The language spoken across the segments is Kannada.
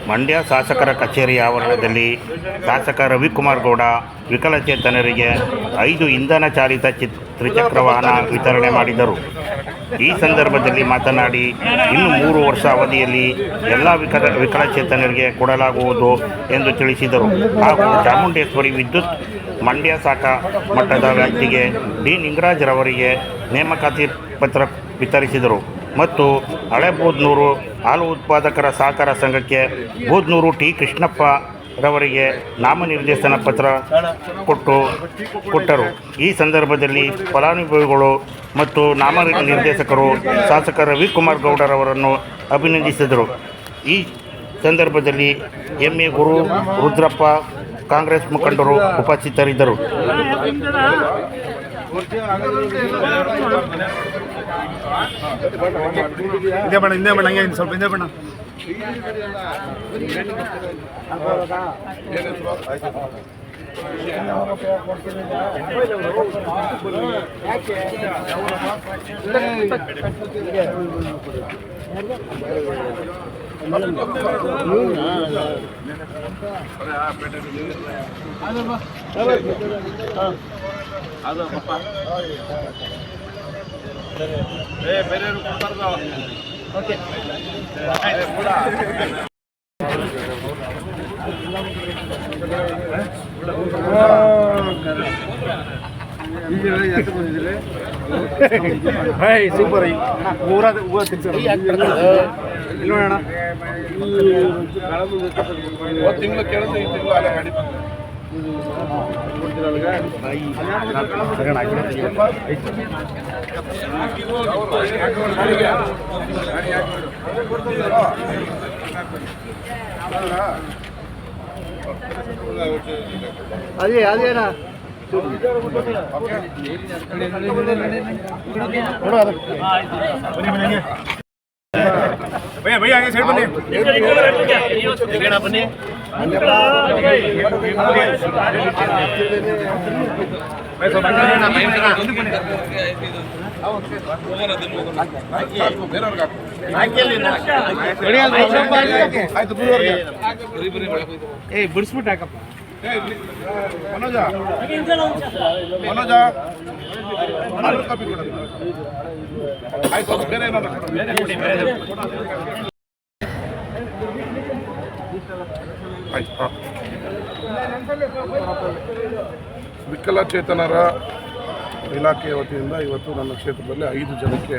ಮಂಡ್ಯ ಶಾಸಕರ ಕಚೇರಿ ಆವರಣದಲ್ಲಿ ಶಾಸಕ ರವಿಕುಮಾರ್ ಗೌಡ ವಿಕಲಚೇತನರಿಗೆ 5 ಇಂಧನ ಚಾಲಿತ ತ್ರಿಚಕ್ರ ವಾಹನ ವಿತರಣೆ ಮಾಡಿದರು. ಈ ಸಂದರ್ಭದಲ್ಲಿ ಮಾತನಾಡಿ, ಇನ್ನು 3 ವರ್ಷ ಅವಧಿಯಲ್ಲಿ ಎಲ್ಲ ವಿಕಲಚೇತನರಿಗೆ ಕೊಡಲಾಗುವುದು ಎಂದು ತಿಳಿಸಿದರು. ಹಾಗೂ ಚಾಮುಂಡೇಶ್ವರಿ ವಿದ್ಯುತ್ ಮಂಡ್ಯ ಶಾಖಾ ಮಟ್ಟದ ವ್ಯಾಪ್ತಿಗೆ ಡಿ ನಿಂಗರಾಜ್ರವರಿಗೆ ನೇಮಕಾತಿ ಪತ್ರ ವಿತರಿಸಿದರು ಮತ್ತು ಹಳೆಬೂದ್ನೂರು ಹಾಲು ಉತ್ಪಾದಕರ ಸಹಕಾರ ಸಂಘಕ್ಕೆ ಬೂದ್ನೂರು ಟಿ ಕೃಷ್ಣಪ್ಪ ರವರಿಗೆ ನಾಮನಿರ್ದೇಶನ ಪತ್ರ ಕೊಟ್ಟರು. ಈ ಸಂದರ್ಭದಲ್ಲಿ ಫಲಾನುಭವಿಗಳು ಮತ್ತು ನಾಮನಿರ್ದೇಶಕರು ಶಾಸಕ ರವಿಕುಮಾರ್ ಗೌಡರವರನ್ನು ಅಭಿನಂದಿಸಿದರು. ಈ ಸಂದರ್ಭದಲ್ಲಿ ಎಂ.ಎ. ಗುರು, ರುದ್ರಪ್ಪ, ಕಾಂಗ್ರೆಸ್ ಮುಖಂಡರು ಉಪಸ್ಥಿತರಿದ್ದರು. ಹಿಂದೆ ಬಣ್ಣ ಹಂಗೆ ಸ್ವಲ್ಪ ಹಿಂದೆ ಬಣ್ಣ ಬೇರೆಯವರು ಕೊಡ್ತಾರ. Okay super. ಊರ ತಿನ್ಸೋಣ ನೋಡೋಣ. ತಿಂಗಳು ಕೇಳಿದ್ರೆ ಈ ತಿಂಗಳು ಅಲ್ಲೇ ಗಾಡಿ ಅದೇ ಅದೇನಾ भैया भैया आगे साइड बने बने ಬಿಡಿಸ್ಬಿಟ್ಟು ಹಾಕಪ್ಪ. ಮನೋಜ ಮನೋಜ ಕಾಪಿ ಕೊಡೋದು ಆಯ್ತು. ಬೇರೆ ವಿಕಲಚೇತನರ ಇಲಾಖೆಯ ವತಿಯಿಂದ ಇವತ್ತು ನನ್ನ ಕ್ಷೇತ್ರದಲ್ಲಿ 5 ಜನಕ್ಕೆ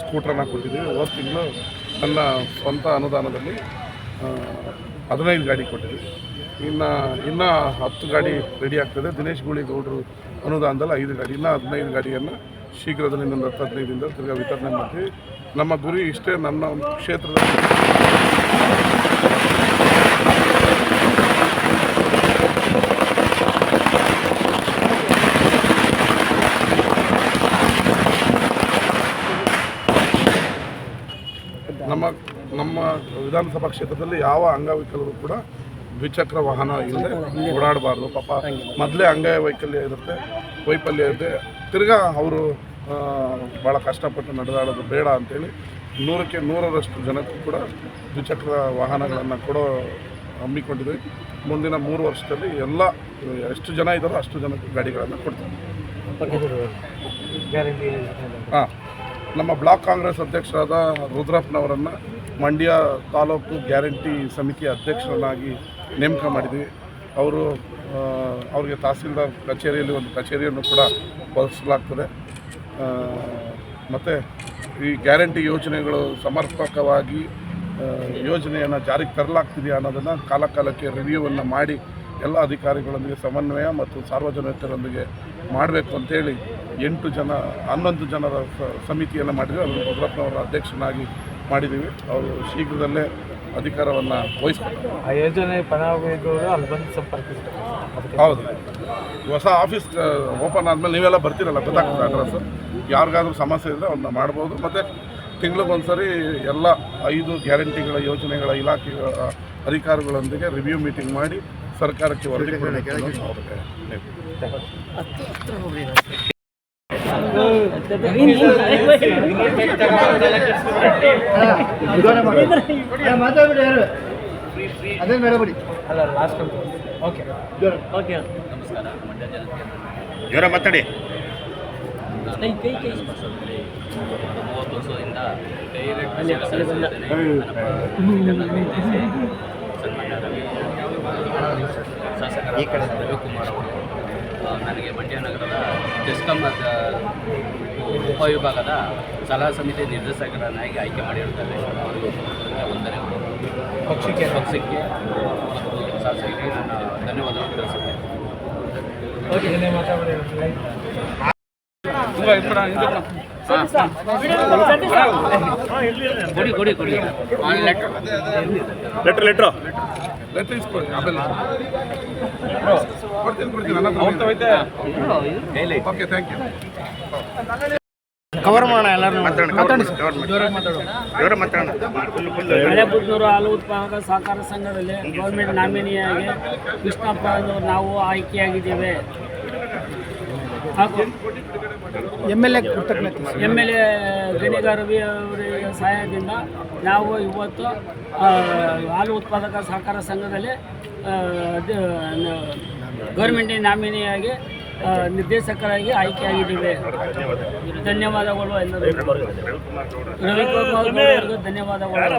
ಸ್ಕೂಟ್ರನ್ನು ಕೊಟ್ಟಿದ್ದೀವಿ. ಹೋದ ತಿಂಗಳು ನನ್ನ ಸ್ವಂತ ಅನುದಾನದಲ್ಲಿ 15 ಗಾಡಿ ಕೊಟ್ಟಿದ್ದೀವಿ. ಇನ್ನು 10 ಗಾಡಿ ರೆಡಿ ಆಗ್ತದೆ. ದಿನೇಶ್ ಗೂಳಿಗೌಡರು ಅನುದಾನದಲ್ಲಿ 5 ಗಾಡಿ, ಇನ್ನು 15 ಗಾಡಿಯನ್ನು ಶೀಘ್ರದಲ್ಲಿ ಇನ್ನೊಂದು 10-15 ದಿನದಲ್ಲಿ ತಿರ್ಗಾ ವಿತರಣೆ ಮಾಡ್ತೀವಿ. ನಮ್ಮ ಗುರಿ ಇಷ್ಟೇ. ನನ್ನ ಕ್ಷೇತ್ರದಲ್ಲಿ ನಮ್ಮ ವಿಧಾನಸಭಾ ಕ್ಷೇತ್ರದಲ್ಲಿ ಯಾವ ಅಂಗವಿಕಲರು ಕೂಡ ದ್ವಿಚಕ್ರ ವಾಹನ ಇಲ್ಲದೆ ಓಡಾಡಬಾರ್ದು. ಪಾಪ ಮೊದಲೇ ಅಂಗವೈಕಲ್ಯ ಇರುತ್ತೆ, ವೈಫಲ್ಯ ಇರುತ್ತೆ, ತಿರ್ಗಾ ಅವರು ಭಾಳ ಕಷ್ಟಪಟ್ಟು ನಡೆದಾಡೋದು ಬೇಡ ಅಂಥೇಳಿ 100ಕ್ಕೆ 100ರಷ್ಟು ಜನಕ್ಕೂ ಕೂಡ ದ್ವಿಚಕ್ರ ವಾಹನಗಳನ್ನು ಕೊಡೋ ಹಮ್ಮಿಕೊಂಡಿದ್ದೀವಿ. ಮುಂದಿನ 3 ವರ್ಷದಲ್ಲಿ ಎಲ್ಲ ಎಷ್ಟು ಜನ ಇದ್ದಾರೋ ಅಷ್ಟು ಜನಕ್ಕೆ ಗಾಡಿಗಳನ್ನು ಕೊಡ್ತೀವಿ. ಹಾಂ, ನಮ್ಮ ಬ್ಲಾಕ್ ಕಾಂಗ್ರೆಸ್ ಅಧ್ಯಕ್ಷರಾದ ರುದ್ರಪ್ಪನವರನ್ನು ಮಂಡ್ಯ ತಾಲೂಕು ಗ್ಯಾರಂಟಿ ಸಮಿತಿಯ ಅಧ್ಯಕ್ಷರನ್ನಾಗಿ ನೇಮಕ ಮಾಡಿದ್ವಿ. ಅವರಿಗೆ ತಹಸೀಲ್ದಾರ್ ಕಚೇರಿಯಲ್ಲಿ ಒಂದು ಕಚೇರಿಯನ್ನು ಕೂಡ ಒದಗಿಸಲಾಗ್ತದೆ. ಮತ್ತು ಈ ಗ್ಯಾರಂಟಿ ಯೋಜನೆಗಳು ಸಮರ್ಪಕವಾಗಿ ಯೋಜನೆಯನ್ನು ಜಾರಿಗೆ ತರಲಾಗ್ತಿದೆಯಾ ಅನ್ನೋದನ್ನು ಕಾಲಕ್ಕೆ ರಿವ್ಯೂವನ್ನು ಮಾಡಿ ಎಲ್ಲ ಅಧಿಕಾರಿಗಳೊಂದಿಗೆ ಸಮನ್ವಯ ಮತ್ತು ಸಾರ್ವಜನಿಕರೊಂದಿಗೆ ಮಾಡಬೇಕು ಅಂತೇಳಿ 11 ಜನರ ಸಮಿತಿಯನ್ನು ಮಾಡಿದ್ವಿ. ಅದನ್ನು ರುದ್ರಪ್ಪನವರ ಅಧ್ಯಕ್ಷನಾಗಿ ಮಾಡಿದ್ದೀವಿ. ಅವರು ಶೀಘ್ರದಲ್ಲೇ ಅಧಿಕಾರವನ್ನು ವಹಿಸ್ಕೊಳ್ತಾರೆ. ಆ ಯೋಜನೆ ಫಲಾನುಭವಿಗಳು ಅಲ್ಲಿ ಬಂದು ಸಂಪರ್ಕಿಸ್ತಾರೆ. ಹೌದು, ಹೊಸ ಆಫೀಸ್ ಓಪನ್ ಆದಮೇಲೆ ನೀವೆಲ್ಲ ಬರ್ತೀರಲ್ಲ, ಗೊತ್ತಾಗ್ತದೆ ಅಡ್ರೆಸ್. ಯಾರಿಗಾದ್ರೂ ಸಮಸ್ಯೆ ಇದ್ದರೆ ಅವನ್ನ ಮಾಡ್ಬೋದು. ಮತ್ತು ತಿಂಗಳಿಗೊಂದ್ಸರಿ ಎಲ್ಲ 5 ಗ್ಯಾರಂಟಿಗಳ ಯೋಜನೆಗಳ ಇಲಾಖೆಗಳ ಅಧಿಕಾರಿಗಳೊಂದಿಗೆ ರಿವ್ಯೂ ಮೀಟಿಂಗ್ ಮಾಡಿ ಸರ್ಕಾರಕ್ಕೆ ವರದಿ ಕೊಡಲಿಕ್ಕೆ ಅವ್ರಿಗೆ ಅದೇ ಬೇಡ ಬಿಡಿ. ಅಲ್ಲ ಲಾಸ್ಟ್ ಓಕೆ ಓಕೆ ನಮಸ್ಕಾರ. ಮಂಡ್ಯ ಜನತೆ ಜೋರ ಮಾತಾಡಿ. ವರ್ಷದಲ್ಲಿ 30 ವರ್ಷದಿಂದ ಸನ್ಮಾನ್ಯ ಶಾಸಕರ ರವಿಕುಮಾರ್ ಅವರು ನನಗೆ ಮಂಡ್ಯ ನಗರದ ಜೆಸ್ಕಾಂ ಉಪವಿಭಾಗದ ಸಲಹಾ ಸಮಿತಿ ನಿರ್ದೇಶಕರನ್ನಾಗಿ ಆಯ್ಕೆ ಮಾಡಿರುತ್ತಾರೆ. ಅವರಿಗೆ ವಂದನೆಗಳು. ಪಕ್ಷಕ್ಕೆ ಮತ್ತು ಶಾಸಕರಿಗೆ ನನ್ನ ಧನ್ಯವಾದಗಳು ತಿಳಿಸುತ್ತೇನೆ. ಕೊಡಿ ಲೆಟ್ರ್ ಇಸ್ಕೊಳ್ಳಿ. ಆಮೇಲೆ ಕೊಡ್ತೀನಿ ನನ್ನ ಹತ್ರ ಇದೆ. Okay, thank you. ಕವರ್ ಮಾಡೋಣ ಎಲ್ಲರೂ. ಜೋರ ಮಾತಾಡೋಣ. ಹಳೆಬುದ್ನೂರು ಹಾಲು ಉತ್ಪಾದಕ ಸಹಕಾರ ಸಂಘದಲ್ಲಿ ಗೌರ್ಮೆಂಟ್ ನಾಮಿನಿಯಾಗಿ ಕೃಷ್ಣಪ್ಪ ಅವರು ನಾವು ಆಯ್ಕೆಯಾಗಿದ್ದೇವೆ. ಹಾಗೂ MLA ಗಣಿಗ ರವಿ ಅವರ ಸಹಾಯದಿಂದ ನಾವು ಇವತ್ತು ಹಾಲು ಉತ್ಪಾದಕ ಸಹಕಾರ ಸಂಘದಲ್ಲಿ ಗೌರ್ಮೆಂಟ್ ನಾಮಿನಿಯಾಗಿ ನಿರ್ದೇಶಕರಾಗಿ ಆಯ್ಕೆಯಾಗಿದ್ದೇವೆ. ಧನ್ಯವಾದಗಳು ಎಲ್ಲರಿಗೂ. ರವಿಕುಮಾರ್ ಅವರಿಗೂ ಧನ್ಯವಾದಗಳು.